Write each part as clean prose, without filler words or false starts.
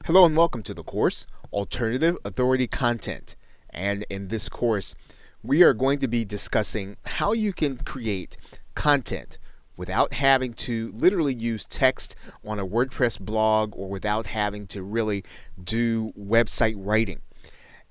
Hello and welcome to the course, Alternative Authority Content. And in this course, we are going to be discussing how you can create content without having to literally use text on a WordPress blog or without having to really do website writing.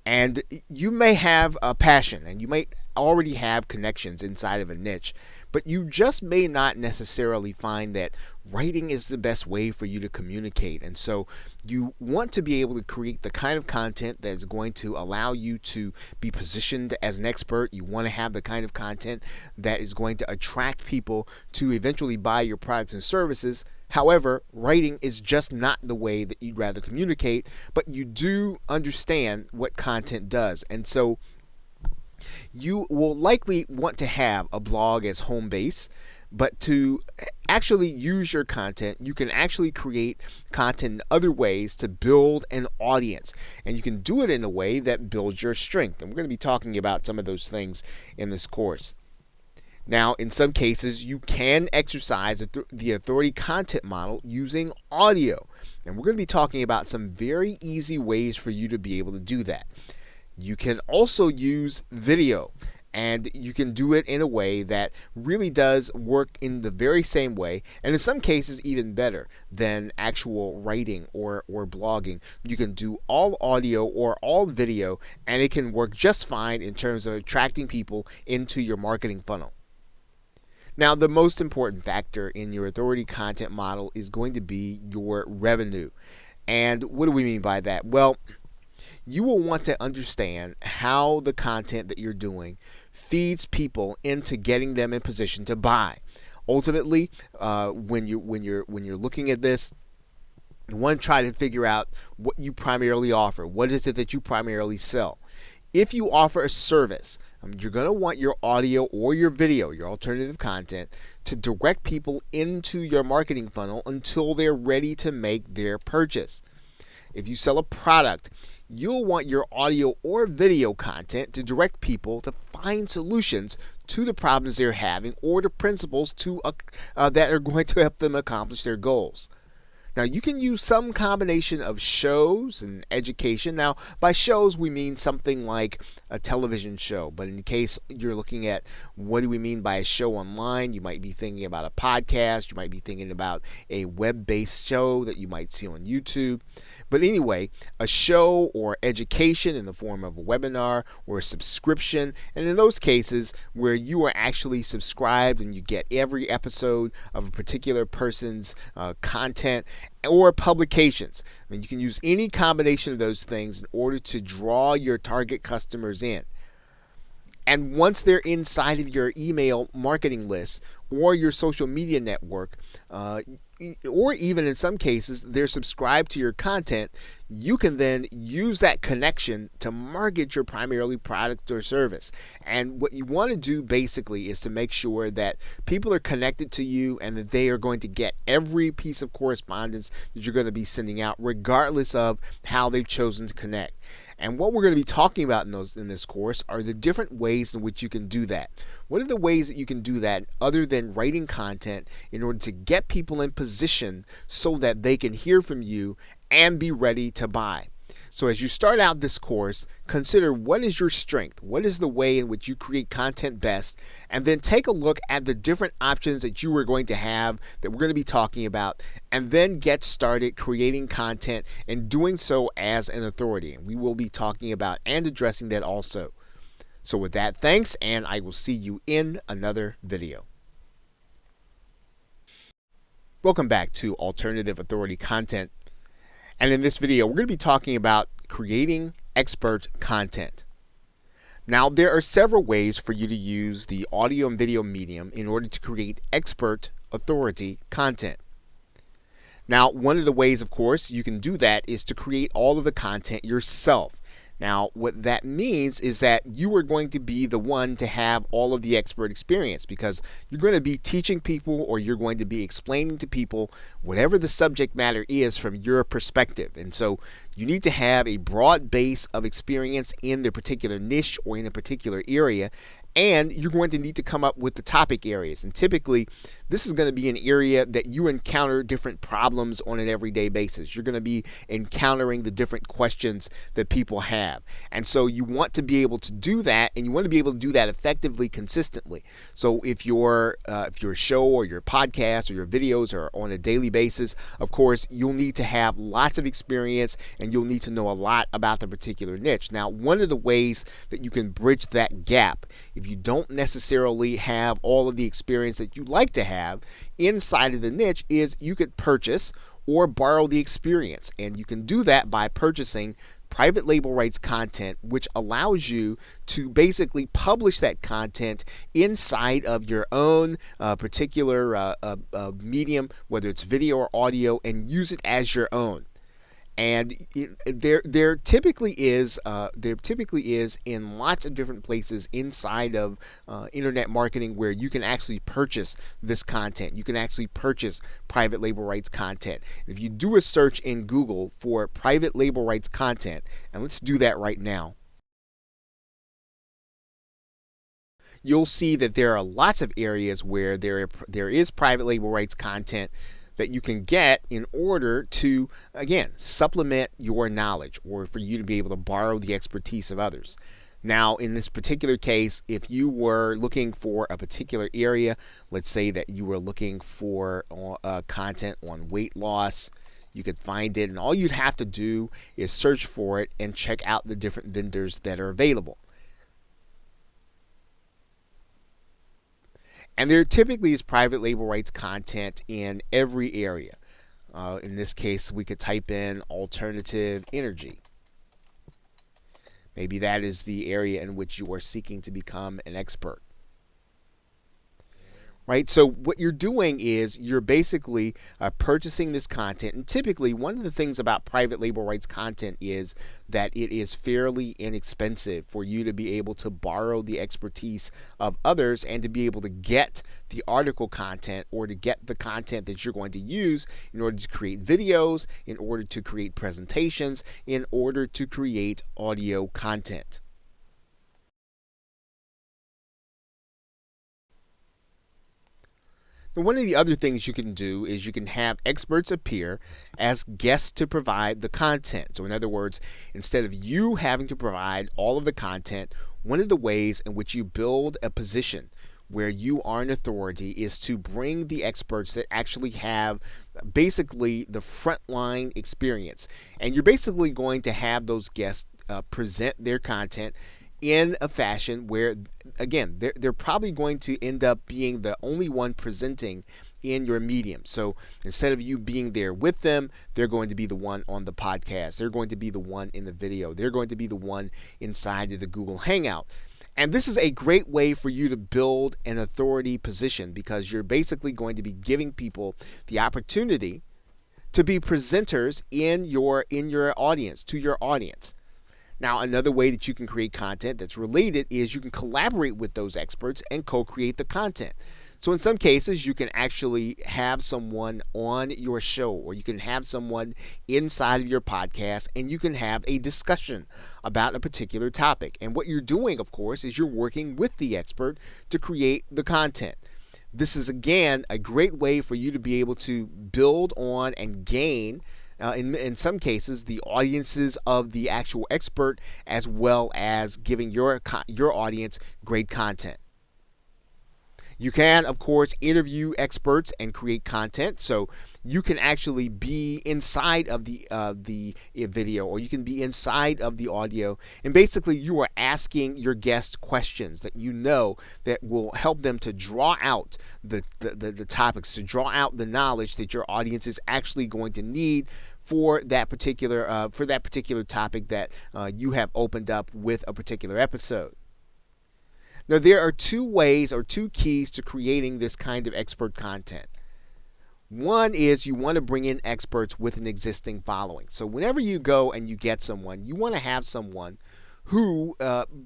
And you may have a passion and you may already have connections inside of a niche, but you just may not necessarily find that writing is the best way for you to communicate. And so you want to be able to create the kind of content that is going to allow you to be positioned as an expert. You want to have the kind of content that is going to attract people to eventually buy your products and services. However, writing is just not the way that you'd rather communicate, but you do understand what content does. And so you will likely want to have a blog as home base, but to actually use your content, you can actually create content in other ways to build an audience. And you can do it in a way that builds your strength. And we're going to be talking about some of those things in this course. Now, in some cases, you can exercise the authority content model using audio. And we're going to be talking about some very easy ways for you to be able to do that. You can also use video, and you can do it in a way that really does work in the very same way, and in some cases even better than actual writing or blogging. You can do all audio or all video, and it can work just fine in terms of attracting people into your marketing funnel. Now, the most important factor in your authority content model is going to be your revenue. And what do we mean by that? Well, you will want to understand how the content that you're doing feeds people into getting them in position to buy. Ultimately, when you're looking at this, you want to try to figure out what you primarily offer. What is it that you primarily sell? If you offer a service, you're going to want your audio or your video, your alternative content, to direct people into your marketing funnel until they're ready to make their purchase. If you sell a product, you'll want your audio or video content to direct people to find solutions to the problems they're having or the principles that are going to help them accomplish their goals. Now, you can use some combination of shows and education. Now, by shows, we mean something like a television show. But in case you're looking at what do we mean by a show online, you might be thinking about a podcast. You might be thinking about a web-based show that you might see on YouTube. But anyway, a show or education in the form of a webinar or a subscription, and in those cases where you are actually subscribed and you get every episode of a particular person's content or publications. I mean, you can use any combination of those things in order to draw your target customers in. And once they're inside of your email marketing list or your social media network, or even in some cases they're subscribed to your content, you can then use that connection to market your primarily product or service. And what you want to do basically is to make sure that people are connected to you and that they are going to get every piece of correspondence that you're going to be sending out, regardless of how they've chosen to connect. And what we're going to be talking about in this course are the different ways in which you can do that. What are the ways that you can do that other than writing content in order to get people in position so that they can hear from you and be ready to buy? So as you start out this course, consider what is your strength, what is the way in which you create content best, and then take a look at the different options that you are going to have that we're going to be talking about, and then get started creating content and doing so as an authority. And we will be talking about and addressing that also. So with that, thanks, and I will see you in another video. Welcome back to Alternative Authority Content. And in this video, we're going to be talking about creating expert content. Now, there are several ways for you to use the audio and video medium in order to create expert authority content. Now, one of the ways, of course, you can do that is to create all of the content yourself. Now, what that means is that you are going to be the one to have all of the expert experience, because you're going to be teaching people or you're going to be explaining to people whatever the subject matter is from your perspective. And so you need to have a broad base of experience in the particular niche or in a particular area. And you're going to need to come up with the topic areas. And typically, this is going to be an area that you encounter different problems on an everyday basis. You're going to be encountering the different questions that people have. And so you want to be able to do that, and you want to be able to do that effectively, consistently. So if your show or your podcast or your videos are on a daily basis, of course, you'll need to have lots of experience and you'll need to know a lot about the particular niche. Now, one of the ways that you can bridge that gap, if you don't necessarily have all of the experience that you'd like to have inside of the niche, is you could purchase or borrow the experience. And you can do that by purchasing private label rights content, which allows you to basically publish that content inside of your own particular medium, whether it's video or audio, and use it as your own. And there typically is in lots of different places inside of internet marketing where you can actually purchase this content. You can actually purchase private label rights content. If you do a search in Google for private label rights content, and let's do that right now, you'll see that there are lots of areas where there is private label rights content that you can get in order to, again, supplement your knowledge or for you to be able to borrow the expertise of others. Now, in this particular case, if you were looking for a particular area, let's say that you were looking for content on weight loss, you could find it, and all you'd have to do is search for it and check out the different vendors that are available. And there typically is private label rights content in every area. In this case, we could type in alternative energy. Maybe that is the area in which you are seeking to become an expert. Right? So what you're doing is you're basically purchasing this content. And typically, one of the things about private label rights content is that it is fairly inexpensive for you to be able to borrow the expertise of others and to be able to get the article content or to get the content that you're going to use in order to create videos, in order to create presentations, in order to create audio content. Now, one of the other things you can do is you can have experts appear as guests to provide the content. So in other words, instead of you having to provide all of the content, one of the ways in which you build a position where you are an authority is to bring the experts that actually have basically the frontline experience. And you're basically going to have those guests present their content in a fashion where, again, they're probably going to end up being the only one presenting in your medium. So instead of you being there with them, they're going to be the one on the podcast. They're going to be the one in the video. They're going to be the one inside of the Google Hangout. And this is a great way for you to build an authority position because you're basically going to be giving people the opportunity to be presenters in your audience, to your audience. Now, another way that you can create content that's related is you can collaborate with those experts and co-create the content. So in some cases, you can actually have someone on your show or you can have someone inside of your podcast and you can have a discussion about a particular topic. And what you're doing, of course, is you're working with the expert to create the content. This is, again, a great way for you to be able to build on and gain in some cases, the audiences of the actual expert, as well as giving your audience great content. You can, of course, interview experts and create content. So you can actually be inside of the video, or you can be inside of the audio, and basically you are asking your guests questions that you know that will help them to draw out the topics, to draw out the knowledge that your audience is actually going to need for that particular topic that you have opened up with a particular episode. Now, there are two ways or two keys to creating this kind of expert content. One is you want to bring in experts with an existing following. So whenever you go and you get someone, you want to have someone who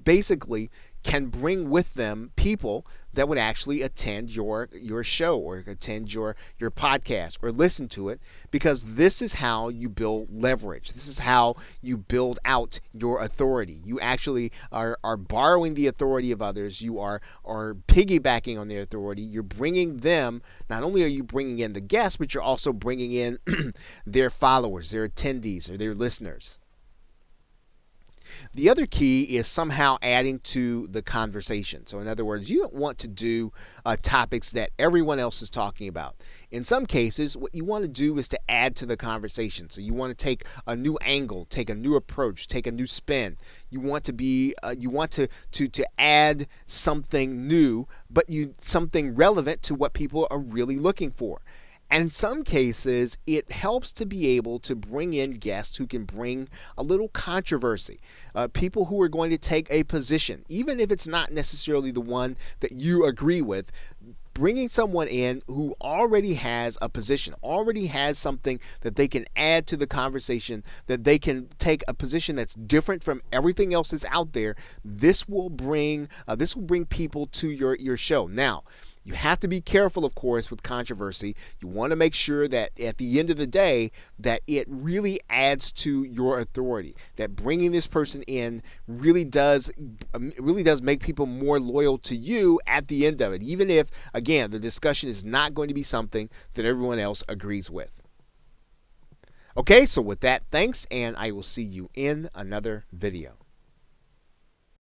basically can bring with them people that would actually attend your show or attend your podcast or listen to it, because this is how you build leverage. This is how you build out your authority. You actually are borrowing the authority of others. You are piggybacking on their authority. You're bringing them, not only are you bringing in the guests, but you're also bringing in their followers, their attendees, or their listeners. The other key is somehow adding to the conversation. So in other words, you don't want to do topics that everyone else is talking about. In some cases, what you want to do is to add to the conversation. So you want to take a new angle, take a new approach, take a new spin. You want to be, you want to add something new, but something relevant to what people are really looking for. And in some cases, it helps to be able to bring in guests who can bring a little controversy, people who are going to take a position, even if it's not necessarily the one that you agree with. Bringing someone in who already has a position, already has something that they can add to the conversation, that they can take a position that's different from everything else that's out there. This will bring people to your show. Now, you have to be careful, of course, with controversy. You want to make sure that at the end of the day that it really adds to your authority, that bringing this person in really does make people more loyal to you at the end of it, even if, again, the discussion is not going to be something that everyone else agrees with. Okay, so with that, thanks, and I will see you in another video.